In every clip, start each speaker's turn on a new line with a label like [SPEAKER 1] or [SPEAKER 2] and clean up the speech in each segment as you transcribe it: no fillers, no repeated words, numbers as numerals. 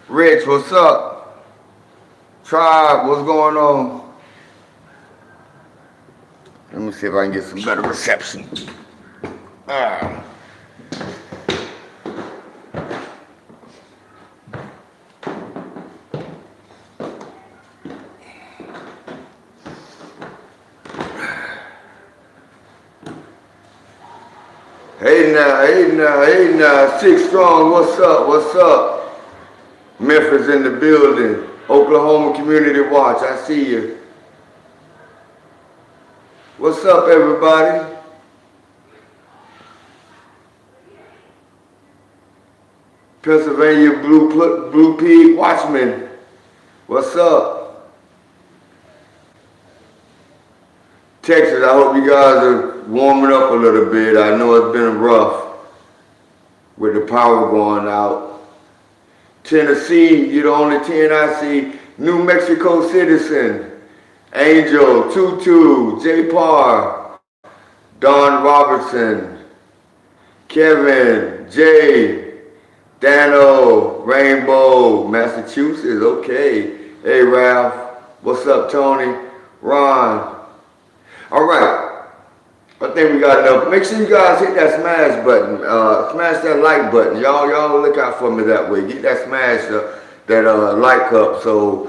[SPEAKER 1] Rich, what's up? Tribe, what's going on? Let me see if I can get some better reception. Ah. Hey now, 6 strong, what's up? Memphis in the building, Oklahoma Community Watch, I see you. What's up, everybody? Pennsylvania Blue Pig Watchman, what's up? Texas, I hope you guys are warming up a little bit. I know it's been rough with the power going out. Tennessee, you're the only 10 I see. New Mexico citizen, Angel, Tutu, J. Parr, Don Robertson, Kevin, Jay, Dano, Rainbow, Massachusetts, okay. Hey Ralph, what's up Tony, Ron. All right, I think we got enough. Make sure you guys hit that smash button, smash that like button. Y'all look out for me that way. Get that smash, that like up. So,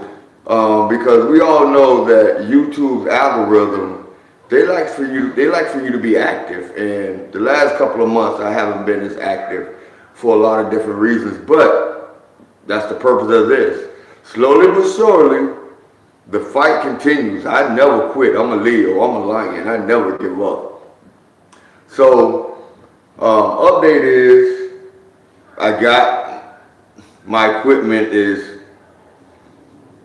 [SPEAKER 1] because we all know that YouTube's algorithm, they like for you to be active. And the last couple of months, I haven't been as active for a lot of different reasons. But that's the purpose of this. Slowly but surely, the fight continues. I never quit. I'm a Leo. I'm a lion. I never give up. So, update is, I got, my equipment is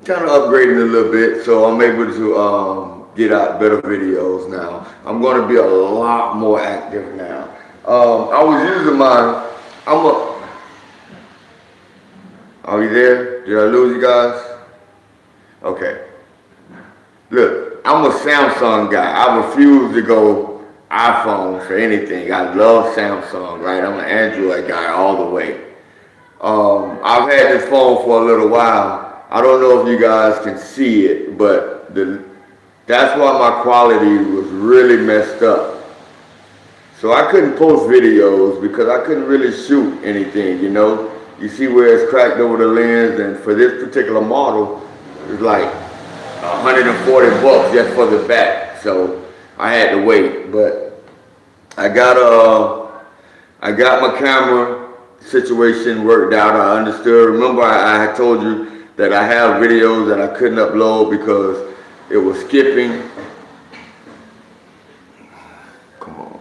[SPEAKER 1] kind of upgrading a little bit, so I'm able to get out better videos now. I'm going to be a lot more active now. I was using my, are you there? Did I lose you guys? Okay. Look, I'm a Samsung guy. I refuse to go iPhone for anything. I love Samsung, right? I'm an Android guy all the way. I've had this phone for a little while. I don't know if you guys can see it, but that's why my quality was really messed up. So I couldn't post videos because I couldn't really shoot anything, you know? You see where it's cracked over the lens, and for this particular model, it's like 140 bucks just for the back. So I had to wait, but I got my camera situation worked out. I understood. Remember, I had told you that I have videos that I couldn't upload because it was skipping. Come on.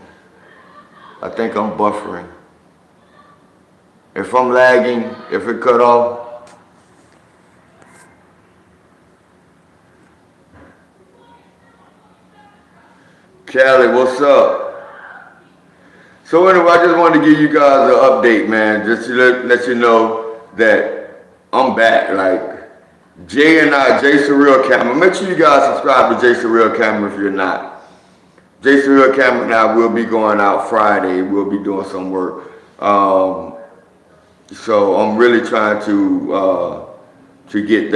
[SPEAKER 1] I think I'm buffering. If I'm lagging, if it cut off, Callie, what's up? So anyway, I just wanted to give you guys an update, man, just to let you know that I'm back. Like, Jay and I, Jay Surreal Camera, make sure you guys subscribe to Jay Surreal Camera if you're not. Jay Surreal Camera and I will be going out Friday. We'll be doing some work. So I'm really trying to get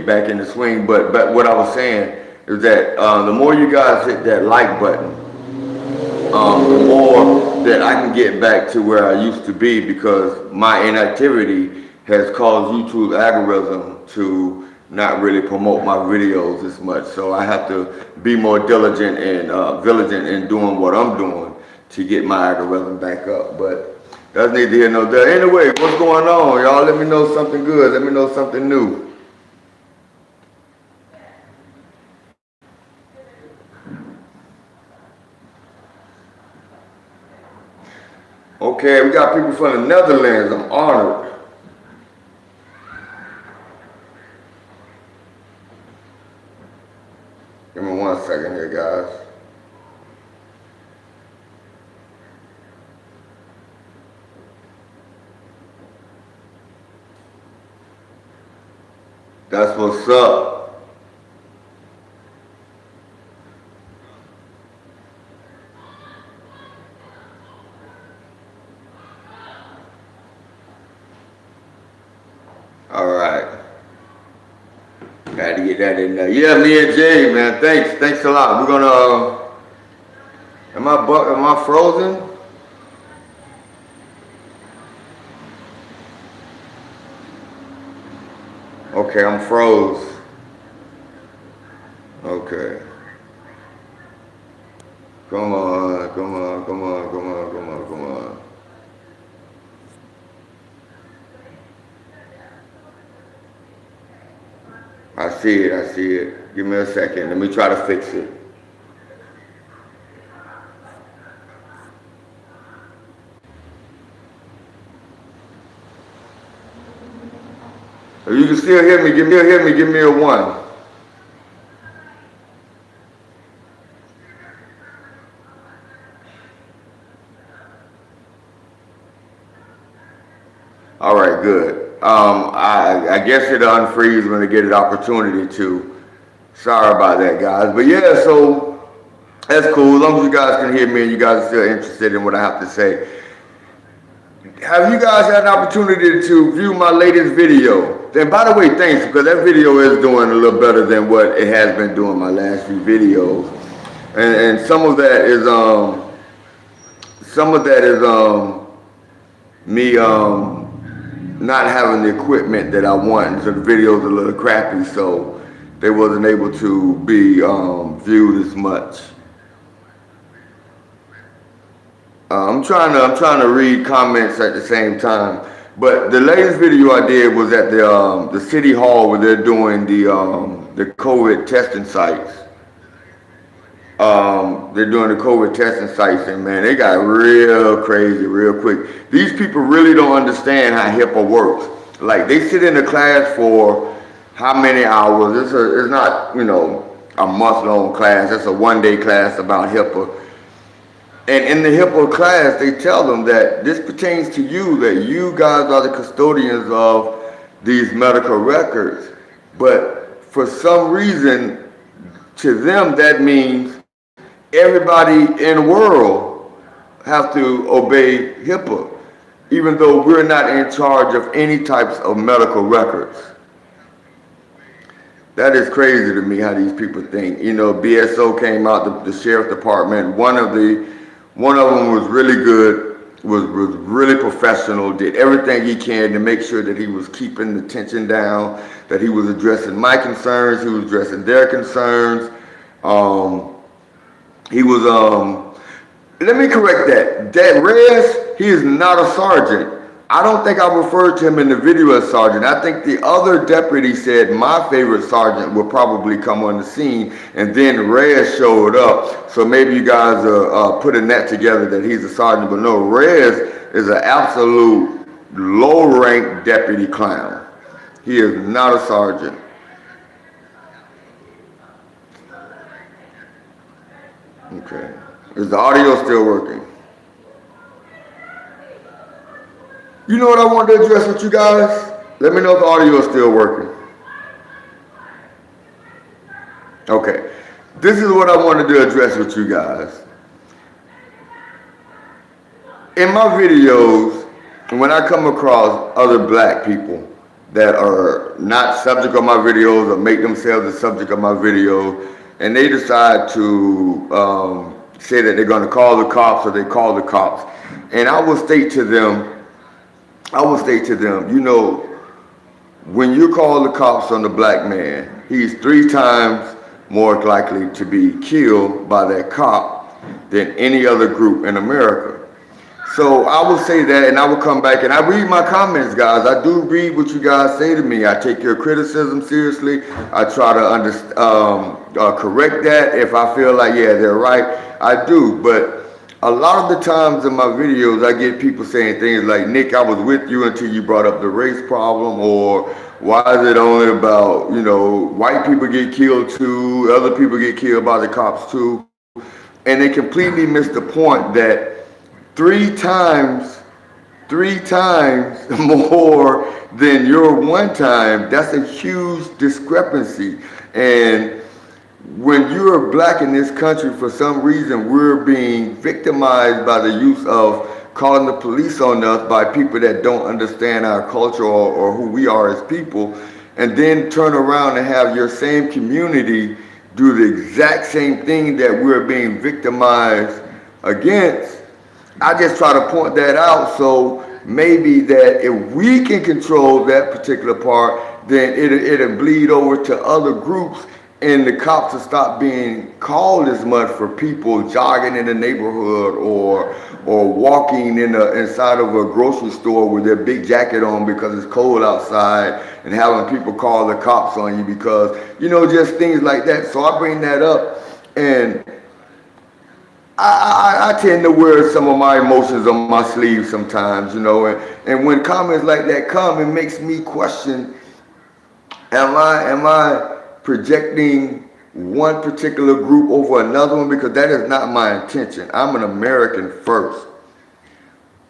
[SPEAKER 1] back in the swing. But what I was saying is that the more you guys hit that like button, the more that I can get back to where I used to be, because my inactivity has caused YouTube's algorithm to not really promote my videos as much. So I have to be more diligent and vigilant in doing what I'm doing to get my algorithm back up. But that's neither here nor there. Anyway, what's going on, y'all? Let me know something good. Let me know something new. Okay, we got people from the Netherlands. I'm honored. Give me 1 second here, guys. That's what's up. All right. Had to get that in there. Yeah, me and Jay, man. Thanks a lot. We're gonna. Am I frozen? Okay, I'm froze. Okay. Come on, come on, come on, come on, come on, come on. I see it, I see it. Give me a second. Let me try to fix it. If you can still hear me, give me a 1. All right, good. I guess it'll unfreeze when I get an opportunity to. Sorry about that, guys. But yeah, so that's cool. As long as you guys can hear me and you guys are still interested in what I have to say. Have you guys had an opportunity to view my latest video? And by the way, thanks, because that video is doing a little better than what it has been doing my last few videos. And some of that is me not having the equipment that I want, so the video's a little crappy, so they wasn't able to be viewed as much. I'm trying to read comments at the same time, but the latest video I did was at the city hall where they're doing the COVID testing sites. They're doing the COVID testing sites, and man, they got real crazy real quick. These people really don't understand how HIPAA works. Like, they sit in a class for how many hours? It's not, a month-long class. It's a one-day class about HIPAA. And in the HIPAA class, they tell them that this pertains to you, that you guys are the custodians of these medical records. But for some reason, to them, that means everybody in the world have to obey HIPAA, even though we're not in charge of any types of medical records. That is crazy to me how these people think. BSO came out, the sheriff department. One of them was really good, was really professional, did everything he can to make sure that he was keeping the tension down, that he was addressing my concerns, he was addressing their concerns. He was, let me correct that. That Reyes, he is not a sergeant. I don't think I referred to him in the video as sergeant. I think the other deputy said my favorite sergeant would probably come on the scene, and then Reyes showed up. So maybe you guys are putting that together that he's a sergeant, but no, Reyes is an absolute low-ranked deputy clown. He is not a sergeant. Okay. Is the audio still working? You know what I want to address with you guys? Let me know if the audio is still working. Okay. This is what I wanted to address with you guys. In my videos, when I come across other black people that are not subject of my videos or make themselves the subject of my videos, and they decide to say that they're going to call the cops, or they call the cops, and I will state to them, when you call the cops on the black man, he's 3 times more likely to be killed by that cop than any other group in America. So I will say that, and I will come back, and I read my comments, guys. I do read what you guys say to me. I take your criticism seriously. I try to correct that if I feel like, yeah, they're right. I do, but a lot of the times in my videos, I get people saying things like, Nick, I was with you until you brought up the race problem, or why is it only about, white people get killed too, other people get killed by the cops too. And they completely miss the point that 3 times more than your 1 time, that's a huge discrepancy. And when you're black in this country, for some reason, we're being victimized by the use of calling the police on us by people that don't understand our culture or who we are as people. and then turn around and have your same community do the exact same thing that we're being victimized against. I just try to point that out, so maybe that if we can control that particular part, then it'll bleed over to other groups, and the cops will stop being called as much for people jogging in the neighborhood or walking inside of a grocery store with their big jacket on because it's cold outside, and having people call the cops on you because, just things like that. So I bring that up, and I tend to wear some of my emotions on my sleeve sometimes, and when comments like that come, it makes me question, am I projecting one particular group over another one? Because that is not my intention. I'm an American first.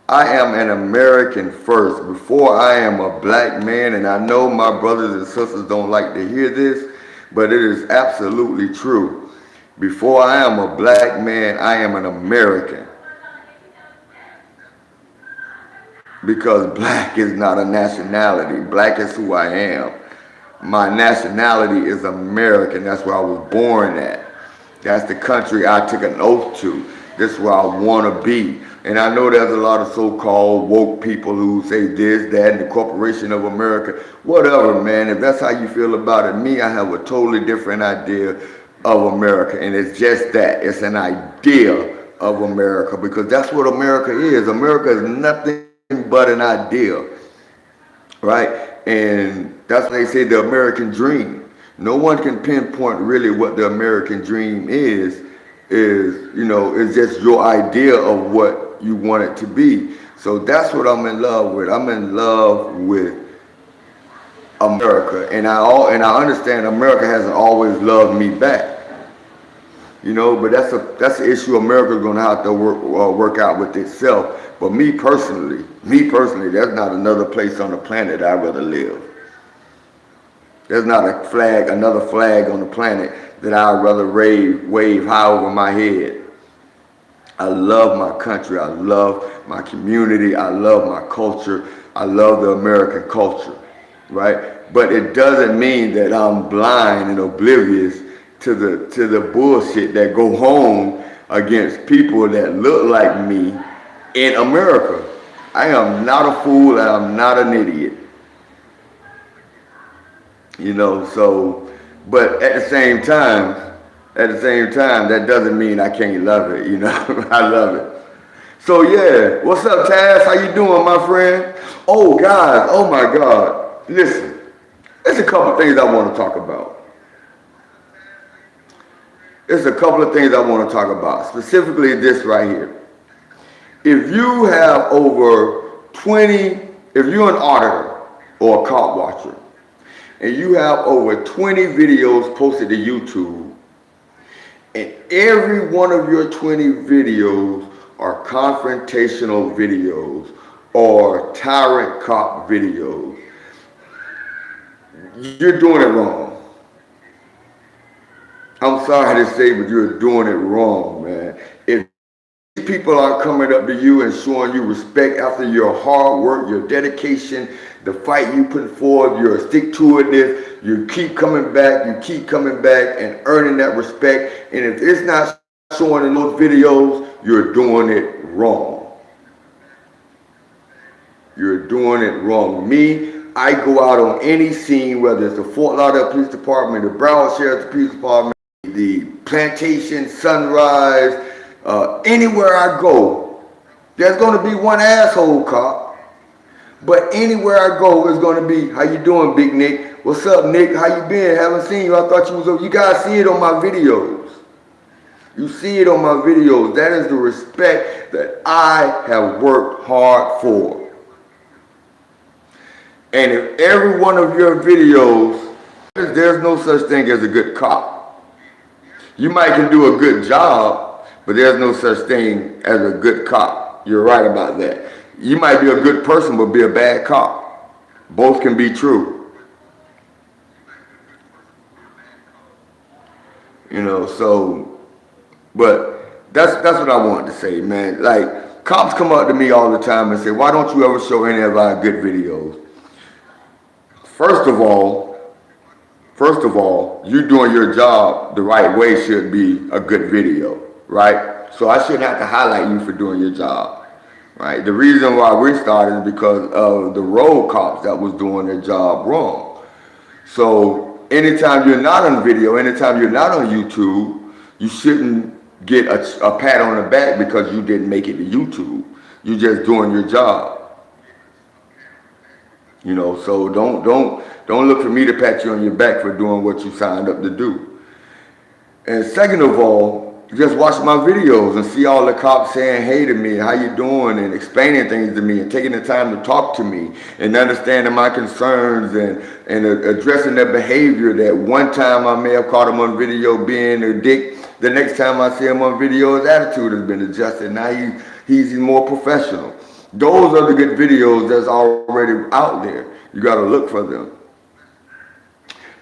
[SPEAKER 1] I am an American first before I am a black man, and I know my brothers and sisters don't like to hear this, but it is absolutely true. Before I am a black man, I am an American. Because black is not a nationality. Black is who I am. My nationality is American. That's where I was born at. That's the country I took an oath to. This is where I want to be. And I know there's a lot of so-called woke people who say this, that, and the corporation of America. Whatever, man. If that's how you feel about it, me, I have a totally different idea of America. And it's just that. It's an idea of America, because that's what America is. America is nothing but an idea, right? And that's why they say the American dream. No one can pinpoint really what the American dream is just your idea of what you want it to be. So that's what I'm in love with. I'm in love with America, and I understand America hasn't always loved me back. But that's an issue America's gonna have to work out with itself. But me personally, there's not another place on the planet I'd rather live. There's not another flag on the planet that I'd rather wave high over my head. I love my country. I love my community. I love my culture. I love the American culture, right? But it doesn't mean that I'm blind and oblivious to the bullshit that go on against people that look like me in America. I am not a fool, and I'm not an idiot. But at the same time, that doesn't mean I can't love it, I love it. So yeah, what's up, Taz? How you doing, my friend? Oh, guys, oh my God. Listen, there's a couple things I want to talk about. Specifically this right here. If you have if you're an auditor or a cop watcher, and you have over 20 videos posted to YouTube, and every one of your 20 videos are confrontational videos or tyrant cop videos, you're doing it wrong. I'm sorry to say, but you're doing it wrong, man. If people are coming up to you and showing you respect after your hard work, your dedication, the fight you put forward, your stick-to-itness, you keep coming back and earning that respect. And if it's not showing in those videos, you're doing it wrong. You're doing it wrong. Me, I go out on any scene, whether it's the Fort Lauderdale Police Department, the Broward Sheriff's Police Department, the Plantation, Sunrise, anywhere I go, there's going to be one asshole cop. But anywhere I go, it's going to be, how you doing, Big Nick? What's up, Nick? How you been? Haven't seen you. I thought you was over. You guys see it on my videos. You see it on my videos. That is the respect that I have worked hard for. And if every one of your videos, there's no such thing as a good cop. You might can do a good job, but there's no such thing as a good cop. You're right about that. You might be a good person, but be a bad cop. Both can be true. But that's what I wanted to say, man. Like, cops come up to me all the time and say, why don't you ever show any of our good videos? First of all, first of all, you doing your job the right way should be a good video, right? So I shouldn't have to highlight you for doing your job, right? The reason why we started is because of the road cops that was doing their job wrong. So anytime you're not on video, anytime you're not on YouTube, you shouldn't get a pat on the back because you didn't make it to YouTube. You're just doing your job. You know, so don't look for me to pat you on your back for doing what you signed up to do. And second of all, just watch my videos and see all the cops saying hey to me, how you doing, and explaining things to me and taking the time to talk to me and understanding my concerns and addressing their behavior. That one time I may have caught him on video being a dick. The next time I see him on video, his attitude has been adjusted. Now he's more professional. Those are the good videos that's already out there. You got to look for them.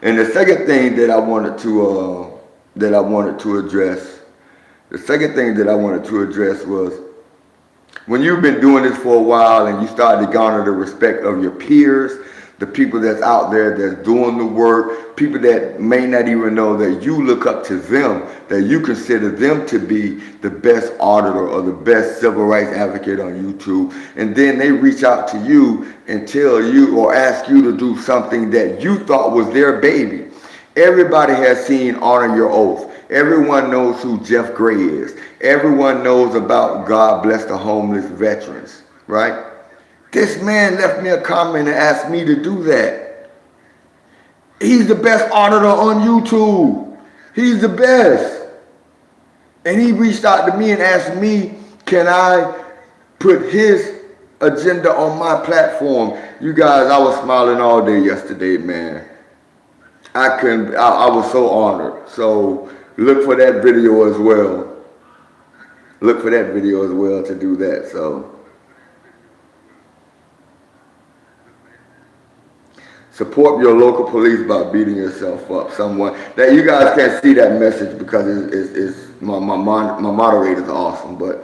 [SPEAKER 1] And the second thing that I wanted to address. The second thing that I wanted to address was when you've been doing this for a while and you start to garner the respect of your peers, the people that's out there that's doing the work, people that may not even know that you look up to them, that you consider them to be the best auditor or the best civil rights advocate on YouTube, and then they reach out to you and tell you or ask you to do something that you thought was their baby. Everybody has seen Honor Your Oath. Everyone knows who Jeff Gray is. Everyone knows about God Bless the Homeless Veterans, right? This man left me a comment and asked me to do that. He's the best auditor on YouTube. He's the best. And he reached out to me and asked me, can I put his agenda on my platform? You guys, I was smiling all day yesterday, man. I was so honored. So look for that video as well. Look for that video as well to do that. So support your local police by beating yourself up. Someone that you guys can't see that message because it's my moderator's awesome. But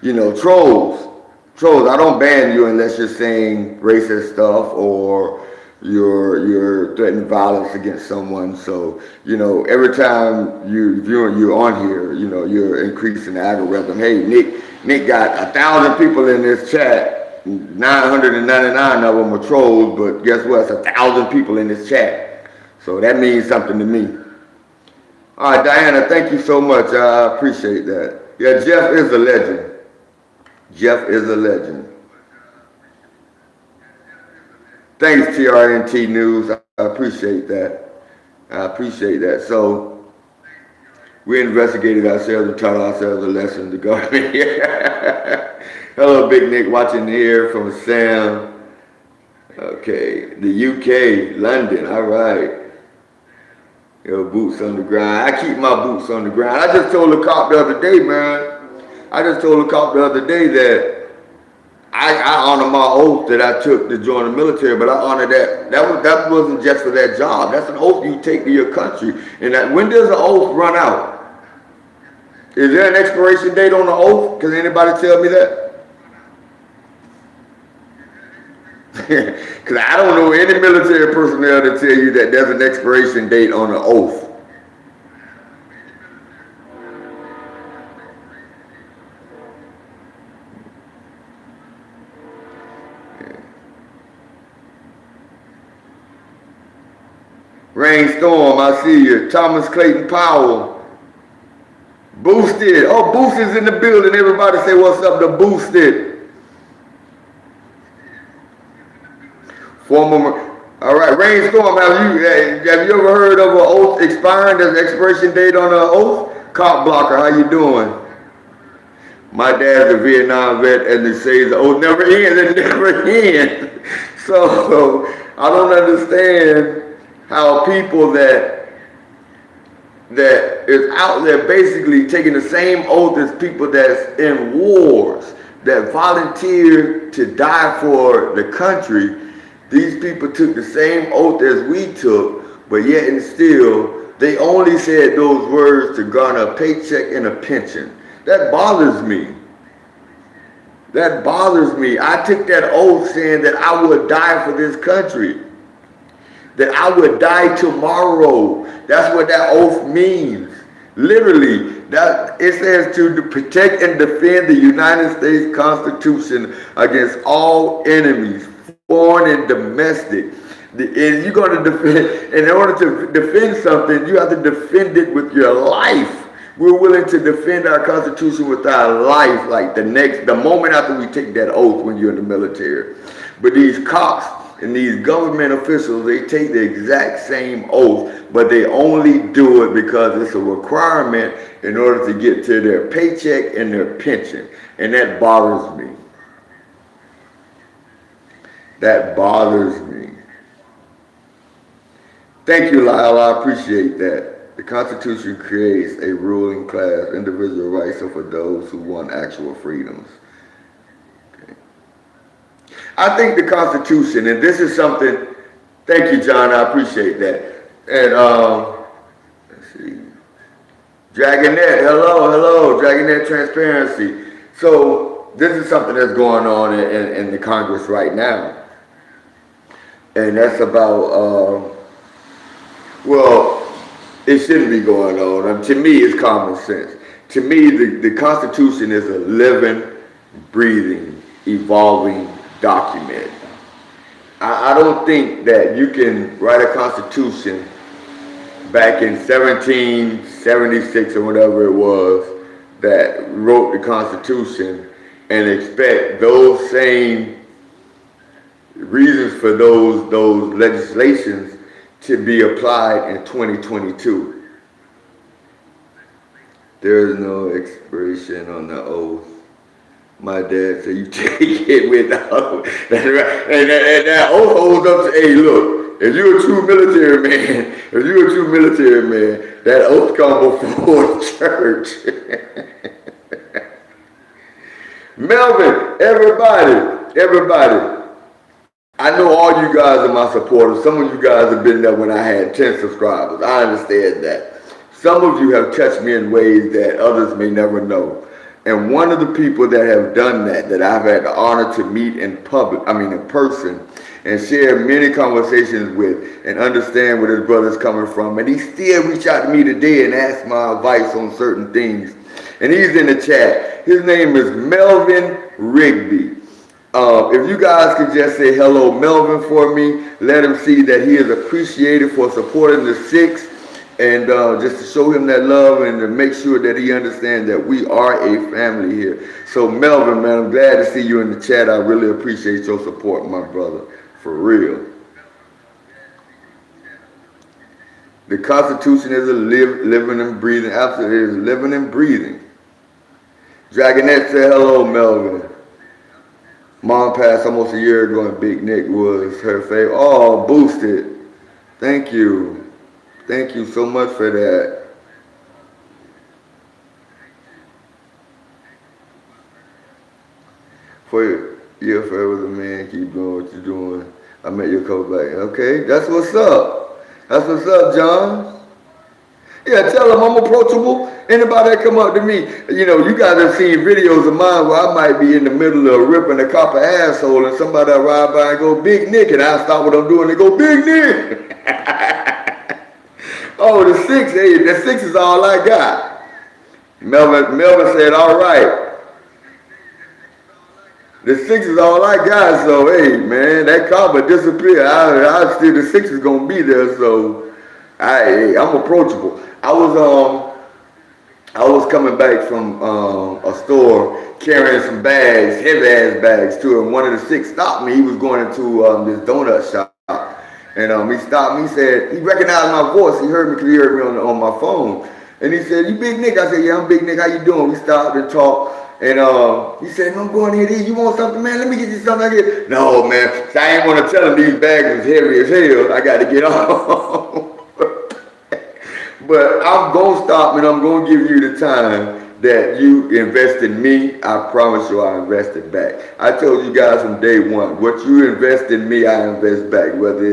[SPEAKER 1] you know, trolls. I don't ban you unless you're saying racist stuff or you're threatening violence against someone. So, you know, every time you're on here, you know, you're increasing the algorithm. Hey, Nick got 1,000 people in this chat. 999 of them are trolls, but guess what? It's 1,000 people in this chat. So that means something to me. All right, Diana, thank you so much. I appreciate that. Yeah, Jeff is a legend. Jeff is a legend. Thanks, TRNT News. I appreciate that. I appreciate that. So we investigated ourselves and taught ourselves a lesson to go. Hello, Big Nick, watching here from Sam. Okay, the UK, London. All right. Yo, boots on the ground. I keep my boots on the ground. I just told the cop the other day, man. I just told the cop the other day that I honor my oath that I took to join the military, but I honor that. That wasn't just for that job. That's an oath you take to your country. And that when does an oath run out? Is there an expiration date on the oath? Can anybody tell me that? Because I don't know any military personnel to tell you that there's an expiration date on the oath. Rainstorm, I see you. Thomas Clayton Powell. Boosted. Oh, Boosted's in the building. Everybody say what's up to Boosted. Former. All right, Rainstorm, have you ever heard of an oath expiring? There's an expiration date on an oath? Cop blocker, how you doing? My dad's a Vietnam vet, and they say the oath never ends and never ends. So I don't understand how people that is out there basically taking the same oath as people that's in wars, that volunteer to die for the country. These people took the same oath as we took, but yet and still, they only said those words to garner a paycheck and a pension. That bothers me. That bothers me. I took that oath saying that I would die for this country. that I would die tomorrow. That's what that oath means. Literally, that it says to protect and defend the United States Constitution against all enemies, foreign and domestic. And you're going to defend, in order to defend something, you have to defend it with your life. We're willing to defend our Constitution with our life, like the moment after we take that oath when you're in the military. But these cops and these government officials, they take the exact same oath, but they only do it because it's a requirement in order to get to their paycheck and their pension. And that bothers me. That bothers me. Thank you, Lyle. I appreciate that. The Constitution creates a ruling class. Individual rights are for those who want actual freedoms. Okay. I think the Constitution, and this is something, thank you, John, I appreciate that. And let's see. Dragonette, hello, Dragonette Transparency. So this is something that's going on in the Congress right now. And that's about, well, it shouldn't be going on. To me, it's common sense. To me, the Constitution is a living, breathing, evolving document. I don't think that you can write a Constitution back in 1776 or whatever it was that wrote the Constitution and expect those same reasons for those legislations to be applied in 2022. There is no expiration on the oath. My dad said you take it without. That's right. And that oath holds up to, hey, look, if you're a true military man, that oath comes before the church. Melvin, everybody. I know all you guys are my supporters. Some of you guys have been there when I had 10 subscribers. I understand that. Some of you have touched me in ways that others may never know. And one of the people that have done that I've had the honor to meet in person, and share many conversations with and understand where his brother's coming from. And he still reach out to me today and ask my advice on certain things. And he's in the chat. His name is Melvin Rigby. If you guys could just say hello, Melvin, for me, let him see that he is appreciated for supporting the Six, and just to show him that love and to make sure that he understands that we are a family here. So Melvin, man, I'm glad to see you in the chat. I really appreciate your support, my brother, for real. The Constitution is a living and breathing, absolutely, it is living and breathing. Dragonette said hello, Melvin. Mom passed almost a year ago and Big Nick was her favorite. Oh, boosted. Thank you. Thank you so much for that. You're forever the man, keep doing what you're doing. I met your coach back. Okay, that's what's up. That's what's up, John. Yeah, tell them I'm approachable. Anybody that come up to me, you know, you guys have seen videos of mine where I might be in the middle of ripping a copper asshole and somebody will ride by and go, Big Nick, and I stop what I'm doing and go, Big Nick. Oh, the Six, hey, the Six is all I got. Melvin said, all right. The Six is all I got, so hey, man, that copper disappeared. I still, the Six is gonna be there, so I'm approachable. I was coming back from a store carrying some bags, heavy ass bags too, and one of the Six stopped me. He was going into this donut shop, and he stopped me. He said he recognized my voice. He heard me because he heard me on my phone, and he said, "You Big Nick?" I said, "Yeah, I'm Big Nick. How you doing?" We stopped and talked, and he said, "I'm going here. You want something, man? Let me get you something." I get, no, man. So I ain't want to tell him these bags was heavy as hell. I got to get on. But I'm going to stop and I'm going to give you the time that you invest in me. I promise you I'll invest it back. I told you guys from day one, what you invest in me, I invest back. Whether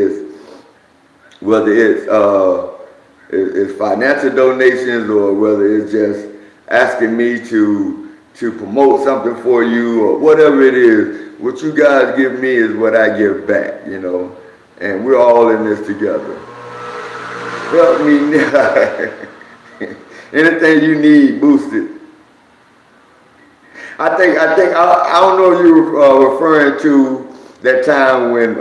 [SPEAKER 1] it's financial donations or whether it's just asking me to promote something for you or whatever it is, what you guys give me is what I give back, you know. and we're all in this together. Help me. Anything you need, boost it. I don't know if you were referring to that time when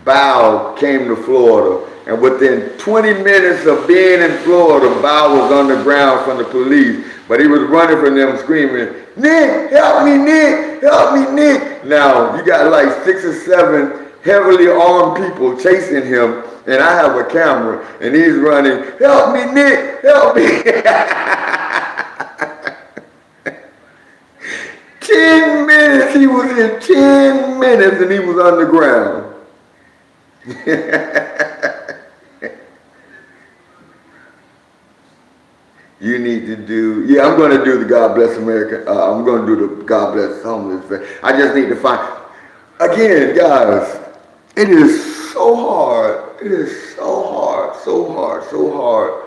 [SPEAKER 1] Bow came to Florida, and within 20 minutes of being in Florida, Bow was on the ground from the police, but he was running from them screaming, "Nick, help me, Nick, help me, Nick." Now, you got like 6 or 7 heavily armed people chasing him, and I have a camera, and he's running, "Help me, Nick, help me." 10 minutes, he was in 10 minutes, and he was on the ground. You need to do, yeah, I'm going to do the God Bless America. I'm going to do the God Bless Homeless. I just need to find, again, guys, it is so hard. It is so hard, so hard, so hard.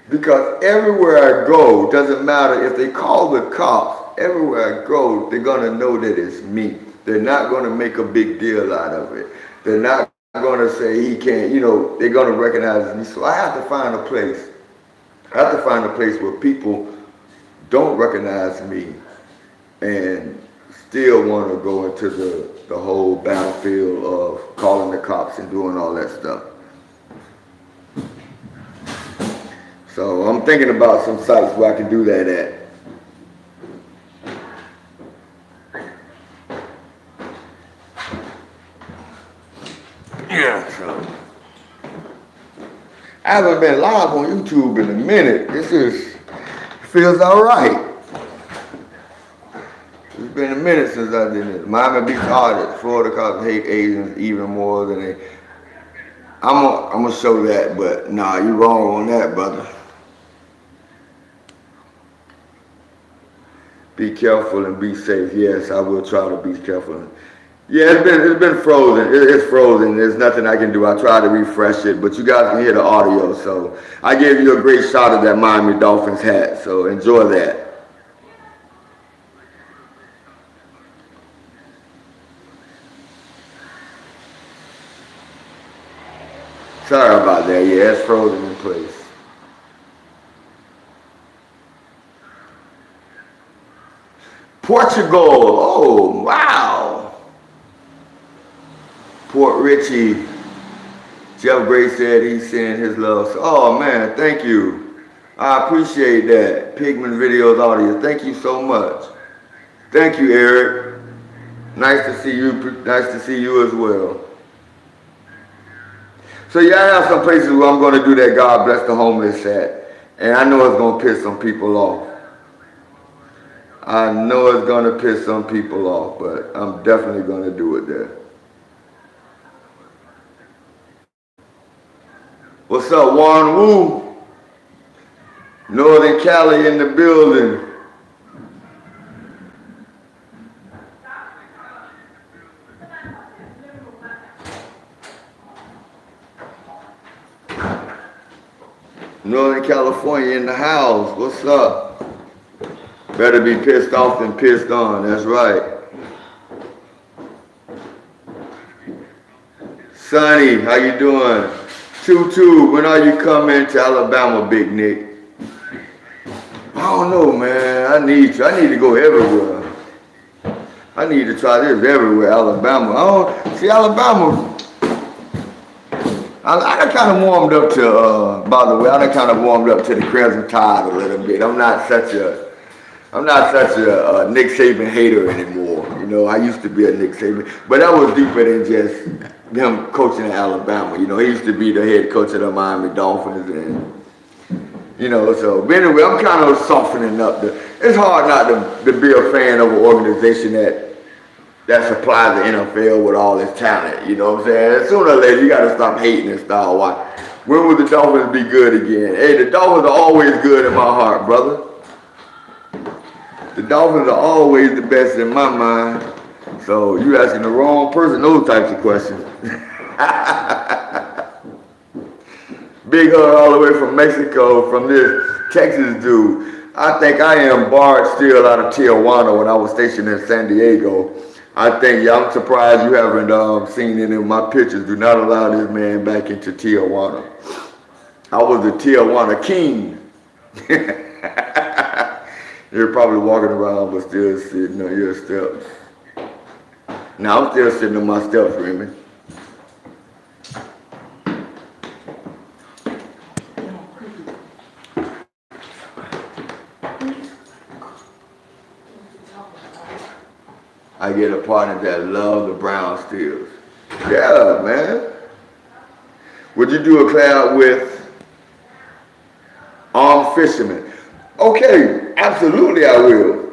[SPEAKER 1] Because everywhere I go, doesn't matter if they call the cops, everywhere I go, they're going to know that it's me. They're not going to make a big deal out of it. They're not going to say he can't, they're going to recognize me. So I have to find a place. I have to find a place where people don't recognize me and still want to go into the whole battlefield of calling the cops and doing all that stuff. So I'm thinking about some sites where I can do that at. Yeah, so I haven't been live on YouTube in a minute. Feels all right. It's been a minute since I did it. Miami Beach audit. Florida cops hate Asians even more than they. I'm gonna show that, but nah, you wrong on that, brother. Be careful and be safe. Yes, I will try to be careful. Yeah, it's been frozen. It's frozen. There's nothing I can do. I try to refresh it, but you guys can hear the audio. So I gave you a great shot of that Miami Dolphins hat. So enjoy that. Sorry about that. Yeah, it's frozen in place. Portugal. Oh, wow. Port Richey. Jeff Gray said he's sending his love. Oh, man, thank you. I appreciate that. Pigment Videos audience. Thank you so much. Thank you, Eric. Nice to see you. Nice to see you as well. So yeah, I have some places where I'm going to do that God Bless the Homeless at. And I know it's going to piss some people off. I know it's going to piss some people off, but I'm definitely going to do it there. What's up, Warren Wu? Northern Cali in the building. Northern California in the house. What's up? Better be pissed off than pissed on. That's right. Sonny, how you doing? 2-2, when are you coming to Alabama, Big Nick? I don't know, man. I need to go everywhere. I need to try this everywhere, Alabama. Alabama. I kind of warmed up to, by the way, I kind of warmed up to the Crimson Tide a little bit. I'm not such a Nick Saban hater anymore. I used to be a Nick Saban, but that was deeper than just him coaching at Alabama. He used to be the head coach of the Miami Dolphins, and so but anyway, I'm kind of softening up. It's hard not to be a fan of an organization that supplies the NFL with all this talent. You know what I'm saying? Sooner or later, you got to stop hating and start watching. When will the Dolphins be good again? Hey, the Dolphins are always good in my heart, brother. The Dolphins are always the best in my mind. So you asking the wrong person those types of questions. Big hug all the way from Mexico from this Texas dude. I think I am barred still out of Tijuana when I was stationed in San Diego. I think, yeah, I'm surprised you haven't seen any of my pictures. Do not allow this man back into Tijuana. I was the Tijuana king. You're probably walking around but still sitting on your steps. Now I'm still sitting on my steps, Remy. I get a partner that love the brown steels. Yeah, man. Would you do a collab with armed fishermen? Okay, absolutely I will.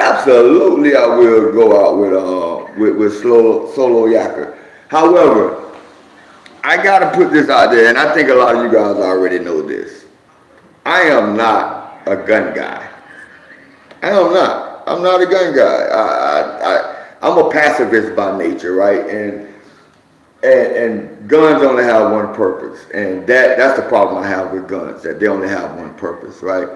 [SPEAKER 1] Absolutely I will go out with solo yakker. However, I gotta put this out there, and I think a lot of you guys already know this. I am not a gun guy. I am not. I'm not a gun guy. I'm a pacifist by nature, right? And guns only have one purpose, and that's the problem I have with guns, that they only have one purpose, right?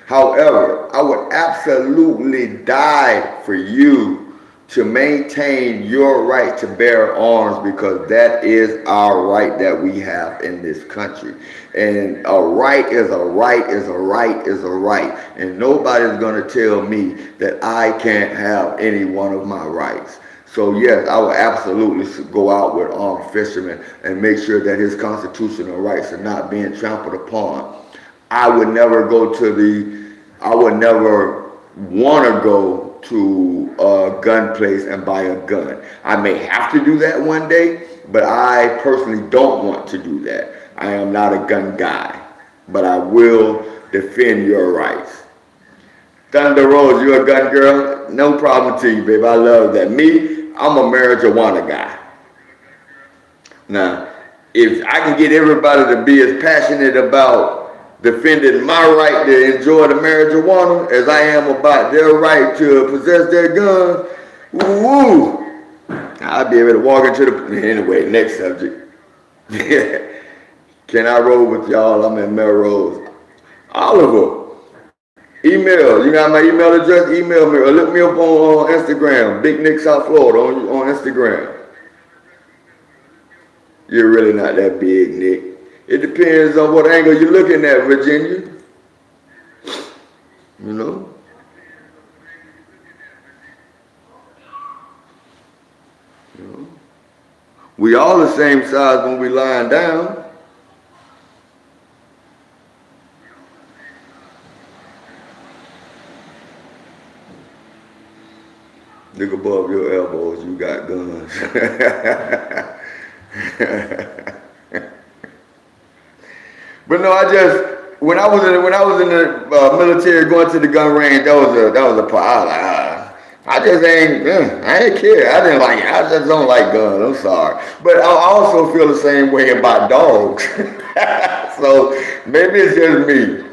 [SPEAKER 1] However, I would absolutely die for you to maintain your right to bear arms, because that is our right that we have in this country. And a right is a right is a right is a right. And nobody's going to tell me that I can't have any one of my rights. So yes, I will absolutely go out with armed fishermen and make sure that his constitutional rights are not being trampled upon. I would never want to go to a gun place and buy a gun. I may have to do that one day, but I personally don't want to do that. I am not a gun guy, but I will defend your rights. Thunder Rose, you a gun girl? No problem to you, babe. I love that. Me, I'm a marijuana guy. Now, if I can get everybody to be as passionate about defending my right to enjoy the marijuana as I am about their right to possess their guns, woo, I'll be able to walk into the... Anyway, next subject. Can I roll with y'all? I'm in Melrose. Oliver, email. You got my email address? Email me or look me up on Instagram. Big Nick South Florida on Instagram. You're really not that big, Nick. It depends on what angle you're looking at, Virginia. You know? We all the same size when we lying down. Look above your elbows, you got guns. But no, when I was in the military going to the gun range, that was a part. I just ain't care. I didn't like it. I just don't like guns. I'm sorry. But I also feel the same way about dogs. So maybe it's just me.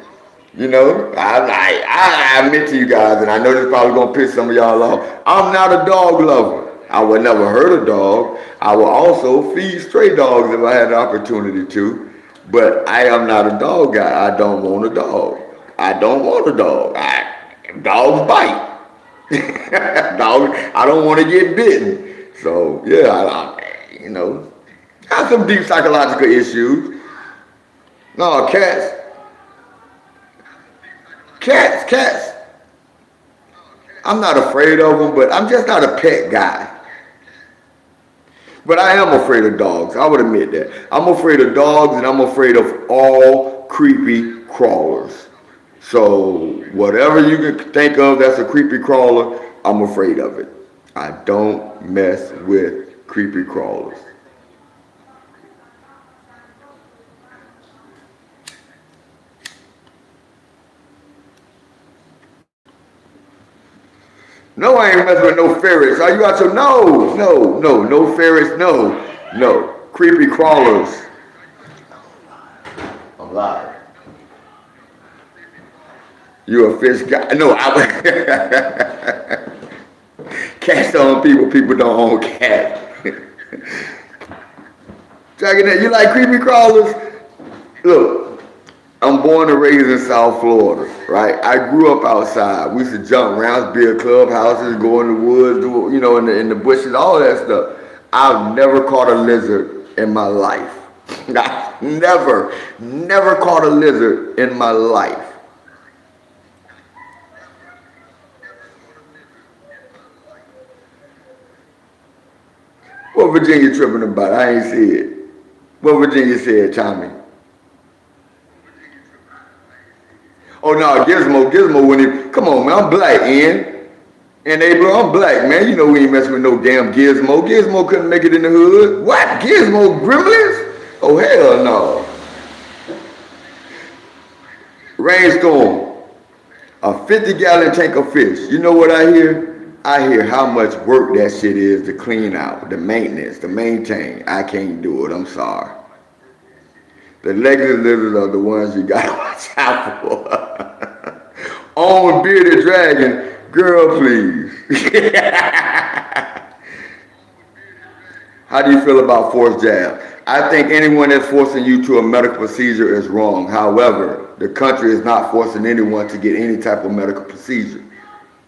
[SPEAKER 1] You know, I admit to you guys, and I know this is probably gonna piss some of y'all off. I'm not a dog lover. I would never hurt a dog. I will also feed stray dogs if I had the opportunity to. But I am not a dog guy. I don't want a dog. I don't want a dog. Dogs bite. I don't want to get bitten. So yeah, I have some deep psychological issues. No, cats. I'm not afraid of them, but I'm just not a pet guy. But I am afraid of dogs. I would admit that. I'm afraid of dogs, and I'm afraid of all creepy crawlers. So whatever you can think of that's a creepy crawler, I'm afraid of it. I don't mess with creepy crawlers. No, I ain't messing with no ferrets. Are you out to? No ferrets, no. Creepy crawlers. I'm lying. You a fish guy? No, cats don't own people, people don't own cats. Dragon, you like creepy crawlers? Look, I'm born and raised in South Florida, right? I grew up outside. We used to jump around, build clubhouses, go in the woods, do, in the bushes, all that stuff. I've never caught a lizard in my life. Never caught a lizard in my life. What Virginia tripping about? I ain't see it. What Virginia said, Tommy? Oh no, Gizmo when he come on man, I'm black, Ian. And hey bro, I'm black, man. You know we ain't messing with no damn Gizmo. Gizmo couldn't make it in the hood. What? Gizmo Gremlins? Oh hell no. Rainstorm. A 50-gallon tank of fish. You know what I hear? I hear how much work that shit is to clean out, the maintenance, to maintain. I can't do it. I'm sorry. The legless lizards are the ones you gotta watch out for. On bearded dragon, girl, please. How do you feel about forced jab? I think anyone that's forcing you to a medical procedure is wrong. However, the country is not forcing anyone to get any type of medical procedure.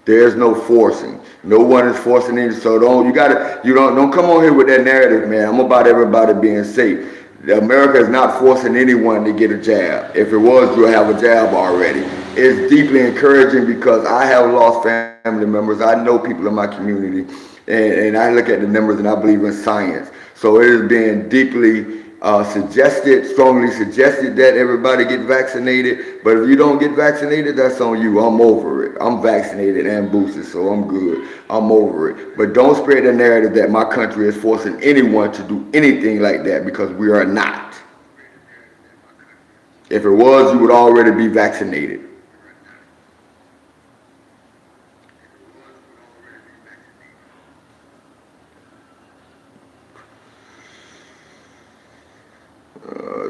[SPEAKER 1] There's no forcing. No one is forcing any. So don't come on here with that narrative, man. I'm about everybody being safe. America is not forcing anyone to get a jab. If it was, you'll have a jab already. It's deeply encouraging because I have lost family members. I know people in my community, and I look at the numbers and I believe in science. So it is being deeply strongly suggested that everybody get vaccinated. But if you don't get vaccinated, that's on you. I'm over it. I'm vaccinated and boosted, so I'm good. I'm over it. But don't spread the narrative that my country is forcing anyone to do anything like that, because we are not. If it was, you would already be vaccinated.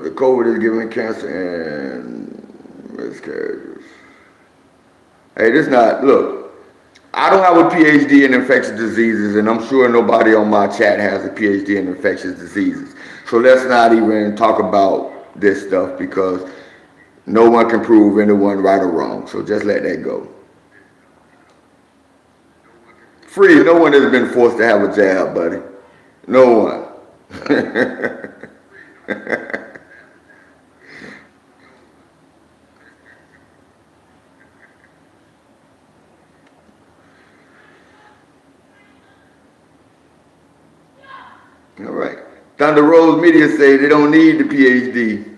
[SPEAKER 1] The COVID is giving cancer and miscarriages. Hey, look, I don't have a PhD in infectious diseases, and I'm sure nobody on my chat has a PhD in infectious diseases. So let's not even talk about this stuff, because no one can prove anyone right or wrong. So just let that go. Free, no one has been forced to have a jab, buddy. No one. All right. Thunder Rose Media say they don't need the PhD.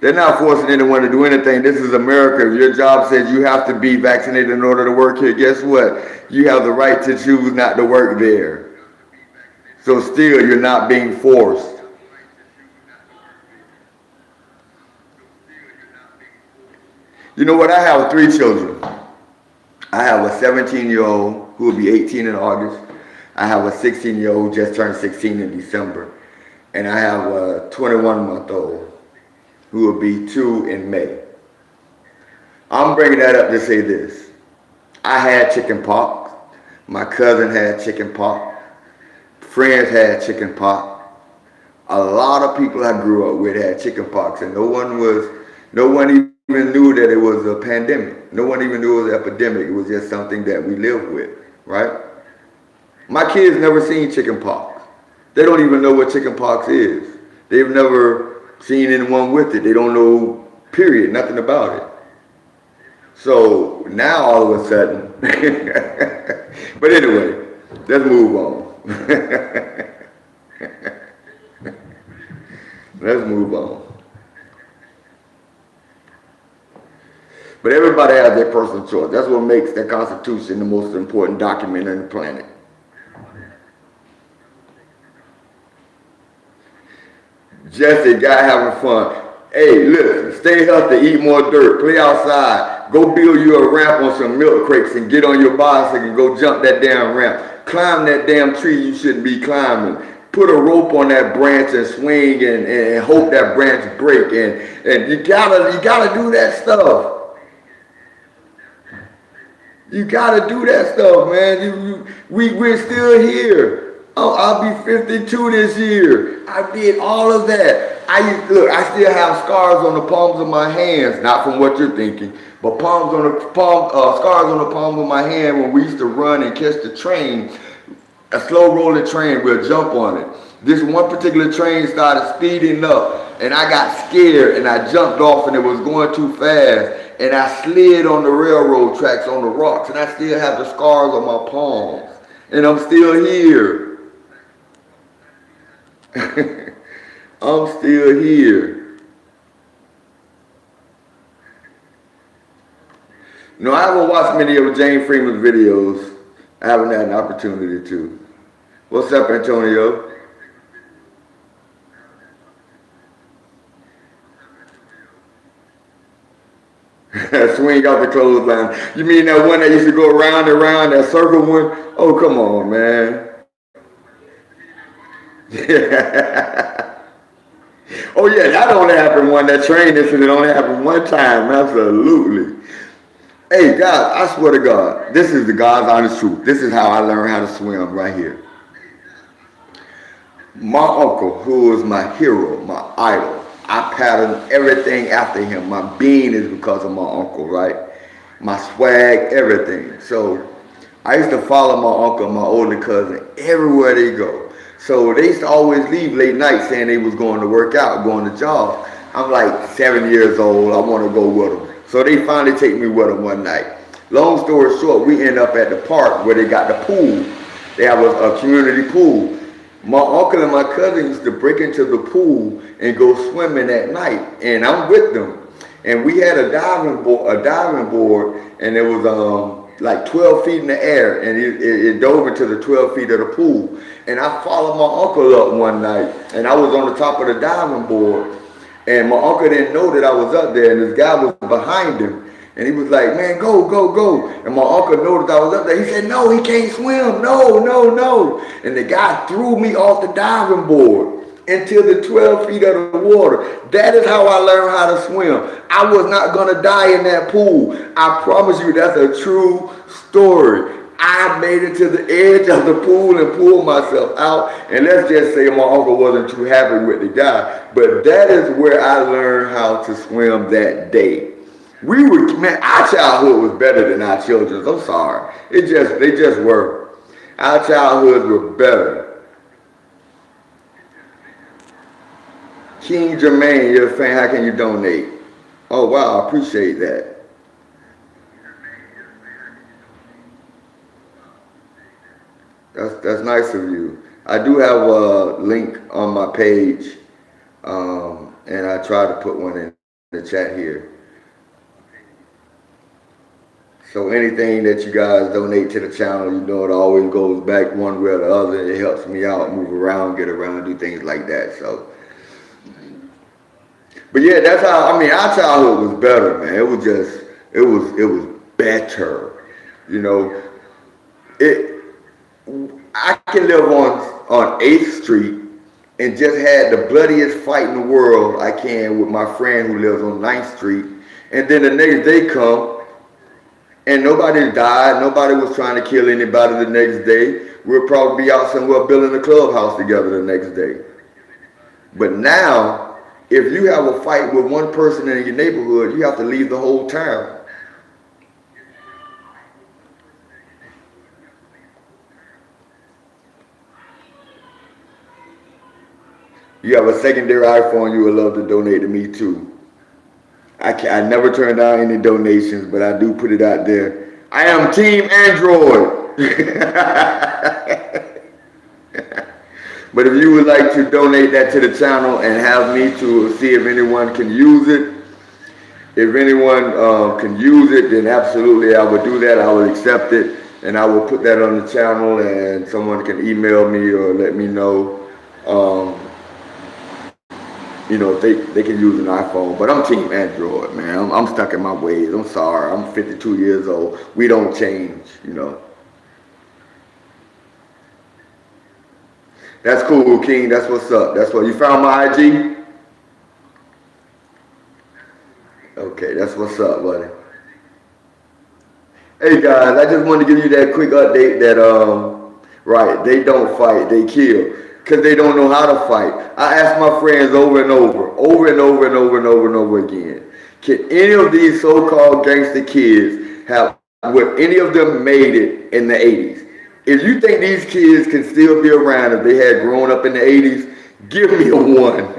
[SPEAKER 1] They're not forcing anyone to do anything. This is America. If your job says you have to be vaccinated in order to work here, guess what? You have the right to choose not to work there. So still, you're not being forced. You know what? I have 3 children. I have a 17-year-old who will be 18 in August. I have a 16-year-old who just turned 16 in December. And I have a 21-month-old who will be 2 in May. I'm bringing that up to say this. I had chicken pox. My cousin had chicken pox. Friends had chicken pox. A lot of people I grew up with had chicken pox, and no one even knew that it was a pandemic. No one even knew it was an epidemic. It was just something that we lived with, right? My kids never seen chicken pox. They don't even know what chicken pox is. They've never seen anyone with it. They don't know, period, nothing about it. So now all of a sudden, but anyway, let's move on. Let's move on. But everybody has their personal choice. That's what makes the Constitution the most important document on the planet. Jesse, guy having fun. Hey, listen, stay healthy, eat more dirt, play outside, go build you a ramp on some milk crates and get on your bicycle and go jump that damn ramp. Climb that damn tree you shouldn't be climbing. Put a rope on that branch and swing and hope that branch break. And you gotta do that stuff. You gotta do that stuff, man. We're still here. Oh, I'll be 52 this year. I did all of that. Look, I still have scars on the palms of my hands, not from what you're thinking, but scars on the palm of my hand when we used to run and catch the train, a slow rolling train, we'll jump on it. This one particular train started speeding up and I got scared and I jumped off and it was going too fast and I slid on the railroad tracks on the rocks and I still have the scars on my palms and I'm still here. I'm still here. No, I haven't watched many of Jane Freeman's videos. I haven't had an opportunity to. What's up, Antonio? Swing out the clothesline. You mean that one that used to go around and around, that circle one? Oh, come on, man. Oh yeah, that only happened one. That train incident only happened one time. Absolutely. Hey, God, I swear to God, this is the God's honest truth. This is how I learned how to swim right here. My uncle, who was my hero, my idol, I patterned everything after him. My being is because of my uncle, right? My swag, everything. So I used to follow my uncle and my older cousin everywhere they go. So they used to always leave late night saying they was going to work out, going to jog. I'm like 7 years old, I want to go with them. So they finally take me with them one night. Long story short, we end up at the park where they got the pool. They have a community pool. My uncle and my cousin used to break into the pool and go swimming at night, and I'm with them. And we had a diving board, and it was like 12 feet in the air, and it dove into the 12 feet of the pool. And I followed my uncle up one night, and I was on the top of the diving board, and my uncle didn't know that I was up there, and this guy was behind him. And he was like, man, go, go, go. And my uncle noticed I was up there. He said, no, he can't swim. No, no, no. And the guy threw me off the diving board into the 12 feet of the water. That is how I learned how to swim. I was not going to die in that pool. I promise you, that's a true story. I made it to the edge of the pool and pulled myself out. And let's just say my uncle wasn't too happy with the guy. But that is where I learned how to swim that day. Our childhood was better than our children's. I'm sorry. They just were. Our childhoods were better. King Jermaine, you're a fan. How can you donate? Oh, wow. I appreciate that. That's nice of you. I do have a link on my page, and I try to put one in the chat here. So anything that you guys donate to the channel, you know, it always goes back one way or the other. It helps me out, move around, get around, do things like that. So, but yeah, that's how, I mean, our childhood was better, man. It was just, it was better. You know, I can live on 8th Street and just had the bloodiest fight in the world I can with my friend who lives on 9th Street. And then the next day come, and nobody died. Nobody was trying to kill anybody the next day. We'll probably be out somewhere building a clubhouse together the next day. But now, if you have a fight with one person in your neighborhood, you have to leave the whole town. You have a secondary iPhone, you would love to donate to me too. I never turn down any donations, but I do put it out there. I am Team Android. But if you would like to donate that to the channel and have me to see if anyone can use it, if anyone can use it, then absolutely I would do that. I would accept it, and I will put that on the channel, and someone can email me or let me know. You know, they can use an iPhone, but I'm Team Android, man. I'm stuck in my ways. I'm sorry. I'm 52 years old. We don't change, you know. That's cool, King. That's what's up. That's what you found my IG? Okay, that's what's up, buddy. Hey guys, I just wanted to give you that quick update that right, they don't fight, they kill. because they don't know how to fight. I ask my friends over and over again, can any of these so-called gangster kids would any of them made it in the 80s? If you think these kids can still be around if they had grown up in the 80s, give me a 1.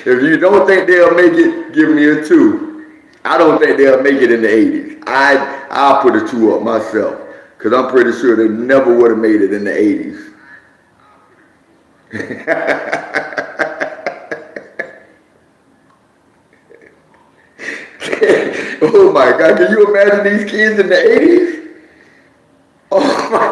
[SPEAKER 1] If you don't think they'll make it, give me a 2. I don't think they'll make it in the 80s. I'll put a 2 up myself, because I'm pretty sure they never would have made it in the 80s. Oh my God, can you imagine these kids in the 80s? Oh my,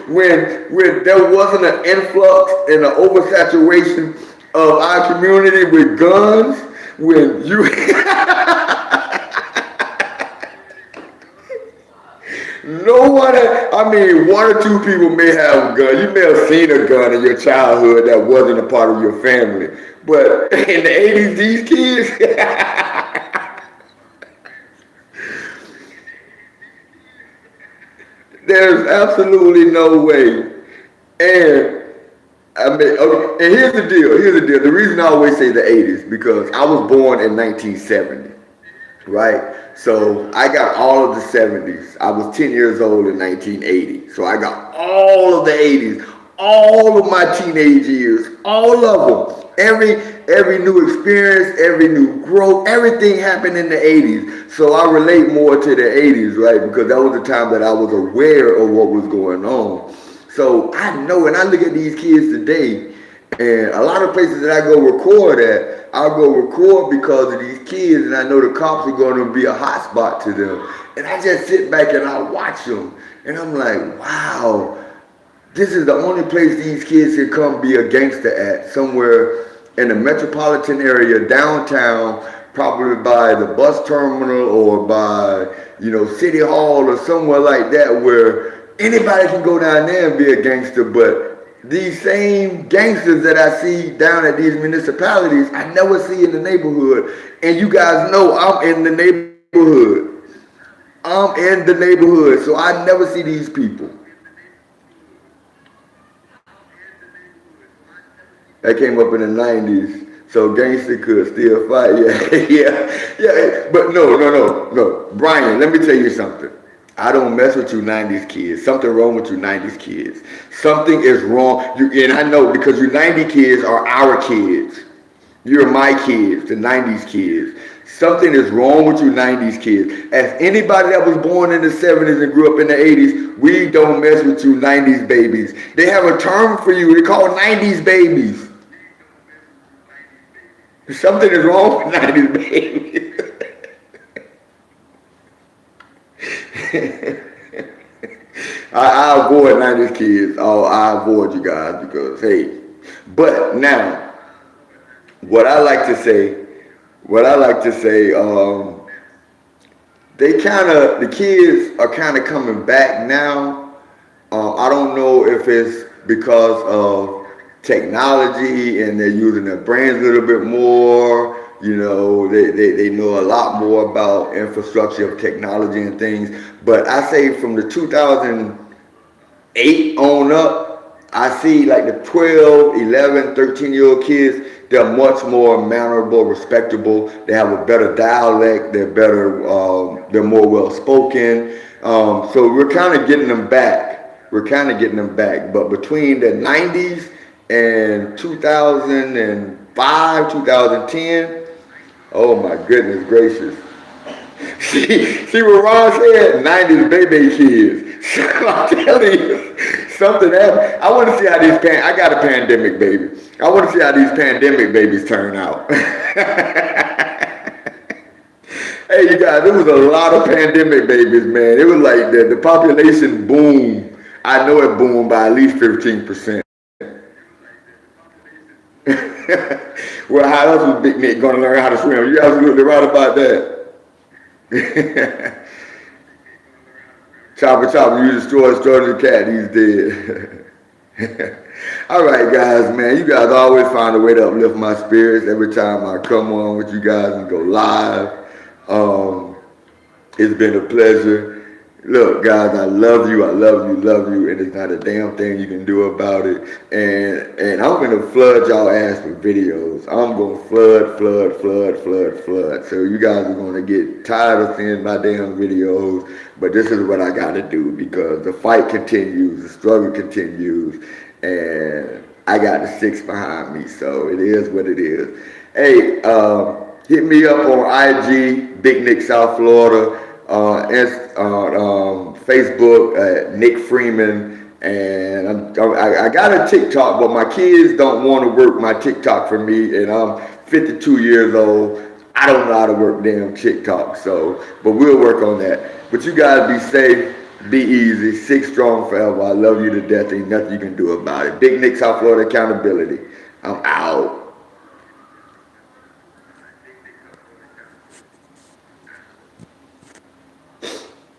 [SPEAKER 1] when there wasn't an influx and an oversaturation of our community with guns, when you no one, I mean, 1 or 2 people may have a gun. You may have seen a gun in your childhood that wasn't a part of your family. But in the 80s, these kids, there's absolutely no way. And I mean, okay, and here's the deal. The reason I always say the 80s, because I was born in 1970, right? So I got all of the 70s. I was 10 years old in 1980. So I got all of the 80s, all of my teenage years, all of them. Every new experience, every new growth, everything happened in the 80s. So I relate more to the 80s, right? Because that was the time that I was aware of what was going on. So I know, and I look at these kids today, and a lot of places that I go record at, I'll go record because of these kids, and I know the cops are going to be a hot spot to them. And I just sit back and I watch them, and I'm like, wow, this is the only place these kids can come be a gangster at, somewhere in the metropolitan area, downtown, probably by the bus terminal or by, City Hall or somewhere like that, where anybody can go down there and be a gangster. But these same gangsters that I see down at these municipalities, I never see in the neighborhood. And you guys know I'm in the neighborhood. So I never see these people. That came up in the 90s, so gangster could still fight. Yeah. But no. Brian, let me tell you something. I don't mess with you 90s kids. Something wrong with you 90s kids. Something is wrong. And I know, because you 90 kids are our kids. You're my kids, the 90s kids. Something is wrong with you 90s kids. As anybody that was born in the 70s and grew up in the 80s, we don't mess with you 90s babies. They have a term for you. They call 90s babies. Something is wrong with 90s babies. I avoid 90s kids. I avoid you guys because, hey. But now, what I like to say, the kids are kind of coming back now. I don't know if it's because of technology and they're using their brains a little bit more. They know a lot more about infrastructure of technology and things. But I say from the 2008 on up, I see like the 12, 11, 13-year-old kids, they're much more mannerable, respectable. They have a better dialect. They're more well-spoken. So we're kind of getting them back. But between the 90s and 2005, 2010, oh my goodness gracious. See what Ron said? 90s baby kids. I'm telling you, something happened. I want to see how I got a pandemic baby. I want to see how these pandemic babies turn out. Hey, you guys, there was a lot of pandemic babies, man. It was like the population boomed. I know it boomed by at least 15%. Well, how else was Big Nick going to learn how to swim? You're absolutely right about that. Chopper, you destroyed the cat, he's dead. All right, guys, man, you guys always find a way to uplift my spirits every time I come on with you guys and go live. It's been a pleasure. Look, guys, I love you, love you, and there's not a damn thing you can do about it. And I'm gonna flood y'all ass with videos. I'm gonna flood. So you guys are gonna get tired of seeing my damn videos, but this is what I gotta do because the fight continues, the struggle continues, and I got the six behind me. So it is what it is. Hey, hit me up on IG, Big Nick South Florida, Facebook, Nick Freeman, and I got a TikTok, but my kids don't want to work my TikTok for me, and I'm 52 years old. I don't know how to work damn TikTok, so, but we'll work on that. But you guys be safe, be easy, six strong forever. I love you to death. Ain't nothing you can do about it. Big Nick South Florida accountability. I'm out.